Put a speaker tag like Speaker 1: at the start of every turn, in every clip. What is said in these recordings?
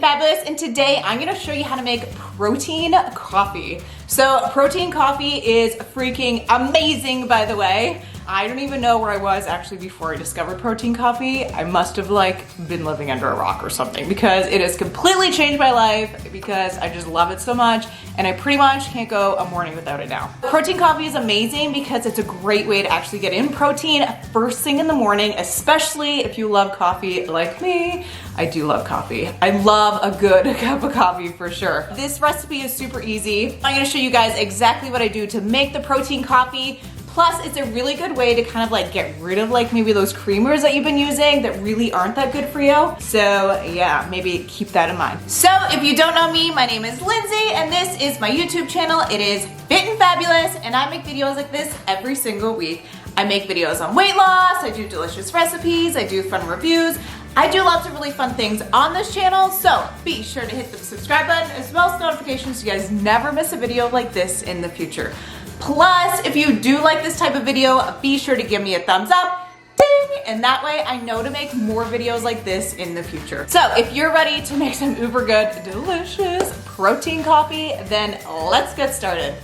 Speaker 1: Fabulous, and today I'm gonna show you how to make protein coffee. So protein coffee is freaking amazing, by the way. I don't even know where I was actually before I discovered protein coffee. I must have been living under a rock or something, because it has completely changed my life because I just love it so much, and I pretty much can't go a morning without it now. Protein coffee is amazing because it's a great way to actually get in protein first thing in the morning, especially if you love coffee like me. I do love coffee. I love a good cup of coffee for sure. This recipe is super easy. I'm gonna show you guys exactly what I do to make the protein coffee. Plus, it's a really good way to kind of get rid of maybe those creamers that you've been using that really aren't that good for you. So yeah, maybe keep that in mind. So if you don't know me, my name is Lindsay and this is my YouTube channel. It is Fit and Fabulous, and I make videos like this every single week. I make videos on weight loss, I do delicious recipes, I do fun reviews. I do lots of really fun things on this channel, so be sure to hit the subscribe button as well as notifications so you guys never miss a video like this in the future. Plus, if you do like this type of video, be sure to give me a thumbs up, ding, and that way I know to make more videos like this in the future. So if you're ready to make some uber good, delicious protein coffee, then let's get started.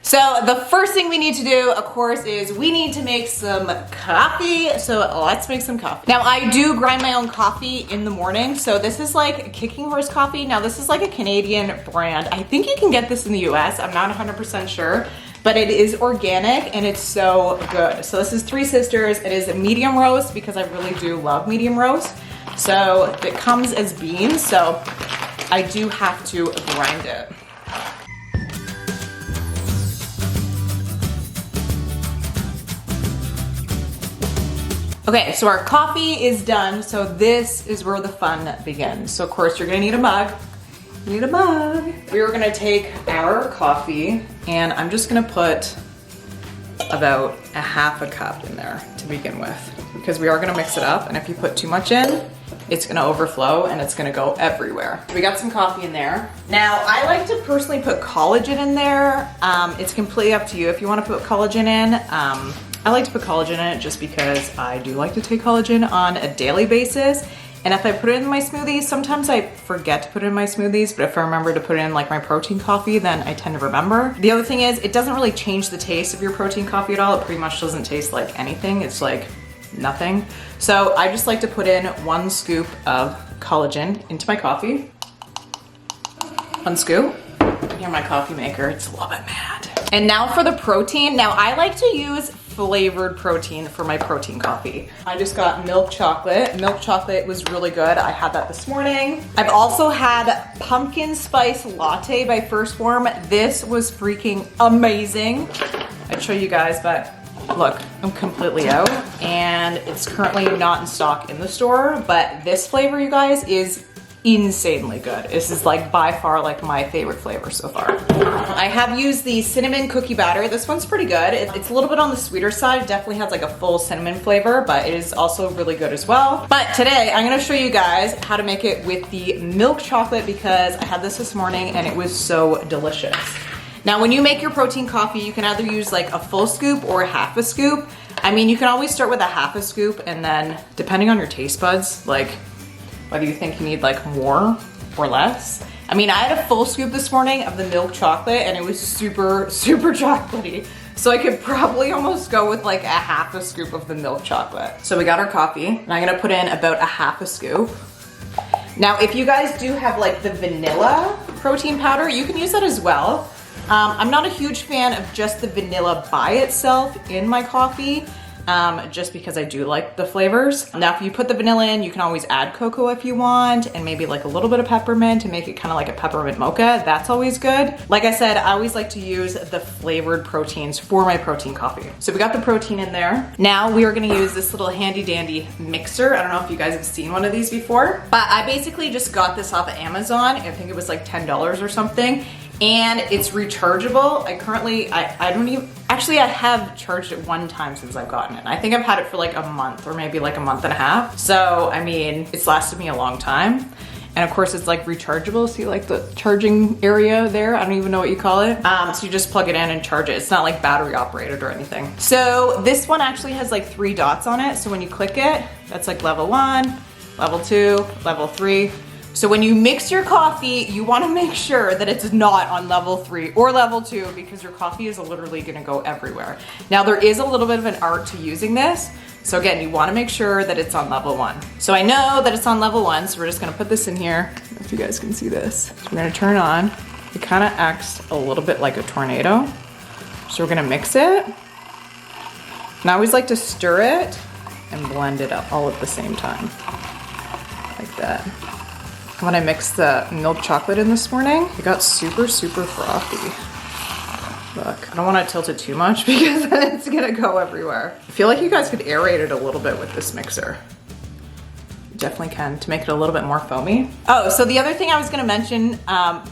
Speaker 1: So the first thing we need to do, of course, is we need to make some coffee. So let's make some coffee. Now I do grind my own coffee in the morning. So this is Kicking Horse Coffee. Now this is a Canadian brand. I think you can get this in the US. I'm not 100% sure, but it is organic and it's so good. So this is Three Sisters. It is a medium roast because I really do love medium roast. So it comes as beans. So I do have to grind it. Okay, so our coffee is done, so this is where the fun begins. So of course you're gonna need a mug. You need a mug. We're gonna take our coffee and I'm just gonna put about a half a cup in there to begin with, because we are gonna mix it up, and if you put too much in, it's gonna overflow and it's gonna go everywhere. We got some coffee in there. Now, I like to personally put collagen in there. It's completely up to you if you wanna put collagen in. I like to put collagen in it just because I do like to take collagen on a daily basis. And if I put it in my smoothies, sometimes I forget to put it in my smoothies, but if I remember to put it in my protein coffee, then I tend to remember. The other thing is, it doesn't really change the taste of your protein coffee at all. It pretty much doesn't taste like anything. It's nothing. So I just like to put in 1 scoop of collagen into my coffee. 1 scoop. Here's my coffee maker. It's a little bit mad. And now for the protein. Now I like to use flavored protein for my protein coffee. I just got milk chocolate. Milk chocolate was really good. I had that this morning. I've also had pumpkin spice latte by Phorm. This was freaking amazing. I'd show you guys, but look, I'm completely out and it's currently not in stock in the store, but this flavor, you guys, is insanely good. This is by far my favorite flavor so far. I have used the cinnamon cookie batter. This one's pretty good. It's a little bit on the sweeter side. It definitely has a full cinnamon flavor, but it is also really good as well. But today I'm gonna show you guys how to make it with the milk chocolate, because I had this morning and it was so delicious. Now when you make your protein coffee, you can either use a full scoop or a half a scoop. I mean, you can always start with a half a scoop, and then depending on your taste buds, whether you think you need more or less. I mean, I had a full scoop this morning of the milk chocolate and it was super, super chocolatey. So I could probably almost go with a half a scoop of the milk chocolate. So we got our coffee and I'm gonna put in about a half a scoop. Now, if you guys do have the vanilla protein powder, you can use that as well. I'm not a huge fan of just the vanilla by itself in my coffee, just because I do like the flavors. Now, if you put the vanilla in, you can always add cocoa if you want, and maybe like a little bit of peppermint to make it kind of like a peppermint mocha. That's always good. Like I said, I always like to use the flavored proteins for my protein coffee. So we got the protein in there. Now we are gonna use this little handy dandy mixer. I don't know if you guys have seen one of these before, but I basically just got this off of Amazon. I think it was like $10 or something. And it's rechargeable. I don't even, actually I have charged it one time since I've gotten it. I think I've had it for like a month or maybe like a month and a half. So, I mean, it's lasted me a long time. And of course it's like rechargeable. See like the charging area there? I don't even know what you call it. So you just plug it in and charge it. It's not like battery operated or anything. So this one actually has like 3 dots on it. So when you click it, that's like level 1, level 2, level 3. So when you mix your coffee, you wanna make sure that it's not on level 3 or level 2 because your coffee is literally gonna go everywhere. Now there is a little bit of an art to using this. So again, you wanna make sure that it's on level 1. So I know that it's on level 1, so we're just gonna put this in here. I don't know if you guys can see this. So we're gonna turn it on. It kinda acts a little bit like a tornado. So we're gonna mix it. And I always like to stir it and blend it up all at the same time, like that. When I mixed the milk chocolate in this morning, it got super, super frothy. Look, I don't want to tilt it too much because then it's gonna go everywhere. I feel like you guys could aerate it a little bit with this mixer. You definitely can, to make it a little bit more foamy. Oh, so the other thing I was gonna mention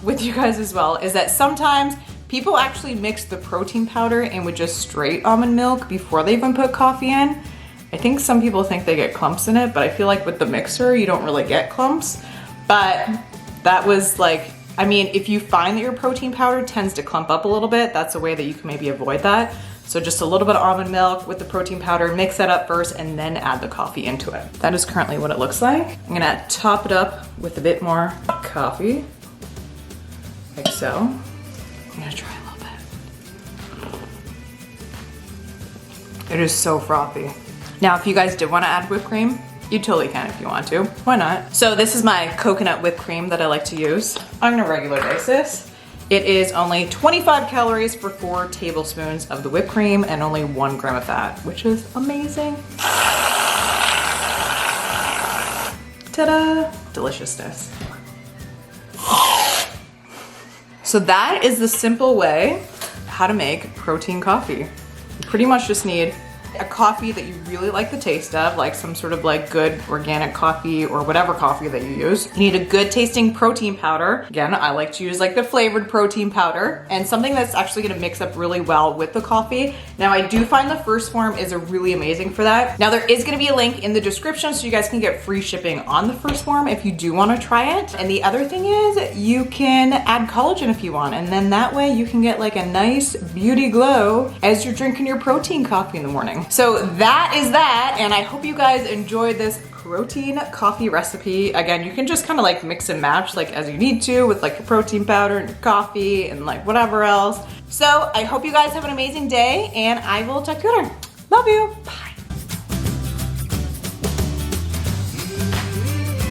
Speaker 1: with you guys as well is that sometimes people actually mix the protein powder in with just straight almond milk before they even put coffee in. I think some people think they get clumps in it, but I feel like with the mixer, you don't really get clumps. But that was like, I mean, if you find that your protein powder tends to clump up a little bit, that's a way that you can maybe avoid that. So just a little bit of almond milk with the protein powder, mix that up first, and then add the coffee into it. That is currently what it looks like. I'm gonna top it up with a bit more coffee, like so. I'm gonna try a little bit. It is so frothy. Now, if you guys did wanna add whipped cream, you totally can if you want to. Why not? So this is my coconut whipped cream that I like to use on a regular basis. It is only 25 calories for 4 tablespoons of the whipped cream and only 1 gram of fat, which is amazing. Ta-da! Deliciousness. So that is the simple way how to make protein coffee. You pretty much just need a coffee that you really like the taste of, like some sort of like good organic coffee or whatever coffee that you use. You need a good tasting protein powder. Again, I like to use like the flavored protein powder and something that's actually gonna mix up really well with the coffee. Now I do find the Phorm is really amazing for that. Now there is gonna be a link in the description so you guys can get free shipping on the Phorm if you do wanna try it. And the other thing is you can add collagen if you want, and then that way you can get like a nice beauty glow as you're drinking your protein coffee in the morning. So that is that, and I hope you guys enjoyed this protein coffee recipe. Again, you can just kind of like mix and match like as you need to with like your protein powder and your coffee and like whatever else. So I hope you guys have an amazing day, and I will talk to you later. Love you. Bye.